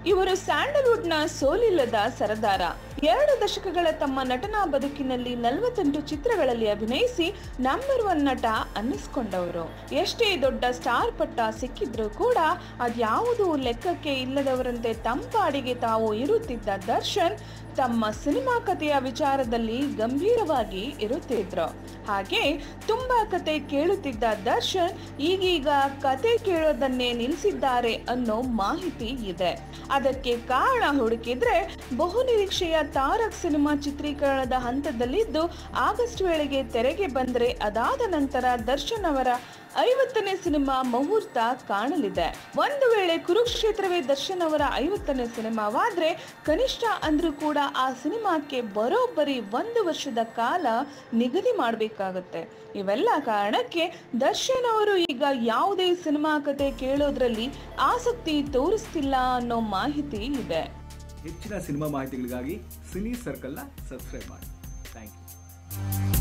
ಇವರು ಸ್ಯಾಂಡಲ್ವುಡ್ನ ಸೋಲಿಲ್ಲದ ಸರದಾರ. 2 ದಶಕಗಳ ತಮ್ಮ ನಟನಾ ಬದುಕಿನಲ್ಲಿ 48 ಚಿತ್ರಗಳಲ್ಲಿ ಅಭಿನಯಿಸಿ ನಂಬರ್ 1 ನಟ ಅನ್ನಿಸ್ಕೊಂಡವರು. ಎಷ್ಟೇ ದೊಡ್ಡ ಸ್ಟಾರ್ ಪಟ್ಟ ಸಿಕ್ಕಿದ್ರೂ ಕೂಡ ಅದ್ಯಾವುದೂ ಲೆಕ್ಕಕ್ಕೆ ಇಲ್ಲದವರಂತೆ ತಂಪಾಡಿಗೆ ತಾವು ಇರುತ್ತಿದ್ದ ದರ್ಶನ್ ತಮ್ಮ ಸಿನಿಮಾ ಕಥೆಯ ವಿಚಾರದಲ್ಲಿ ಗಂಭೀರವಾಗಿ ಇರುತ್ತಿದ್ರು. ಹಾಗೆ ತುಂಬಾ ಕತೆ ಕೇಳುತ್ತಿದ್ದ ದರ್ಶನ್ ಈಗೀಗ ಕತೆ ಕೇಳೋದನ್ನೇ ನಿಲ್ಲಿಸಿದ್ದಾರೆ ಅನ್ನೋ ಮಾಹಿತಿ ಇದೆ. ಅದಕ್ಕೆ ಕಾರಣ ಹುಡುಕಿದ್ರೆ ಬಹುನಿರೀಕ್ಷೆಯ ತಾರಕ್ ಸಿನಿಮಾ ಚಿತ್ರೀಕರಣದ ಹಂತದಲ್ಲಿದ್ದು ಆಗಸ್ಟ್ ವೇಳೆಗೆ ತೆರೆಗೆ ಬಂದ್ರೆ ಅದಾದ ನಂತರ ದರ್ಶನ್ ಅವರ 50ನೇ ಸಿನಿಮಾ ಮುಹೂರ್ತ ಕಾಣಲಿದೆ. ಒಂದು ವೇಳೆ ಕುರುಕ್ಷೇತ್ರವೇ ದರ್ಶನ್ ಅವರ 50ನೇ ಸಿನಿಮಾವಾದ್ರೆ ಕನಿಷ್ಠ ಅಂದ್ರೂ ಕೂಡ ಆ ಸಿನಿಮಾಕ್ಕೆ ಬರೋಬ್ಬರಿ 1 ವರ್ಷದ ಕಾಲ ನಿಗದಿ ಮಾಡಬೇಕಾಗುತ್ತೆ. ಇವೆಲ್ಲ ಕಾರಣಕ್ಕೆ ದರ್ಶನ್ ಅವರು ಈಗ ಯಾವುದೇ ಸಿನಿಮಾ ಕತೆ ಕೇಳೋದ್ರಲ್ಲಿ ಆಸಕ್ತಿ ತೋರಿಸ್ತಿಲ್ಲ ಅನ್ನೋ ಮಾಹಿತಿ ಇದೆ. ಹೆಚ್ಚಿನ ಸಿನಿಮಾ ಮಾಹಿತಿಗಳಿಗಾಗಿ ಸಿನಿ ಸರ್ಕಲ್ನ ಸಬ್ಸ್ಕ್ರೈಬ್ ಮಾಡಿ. Thank you.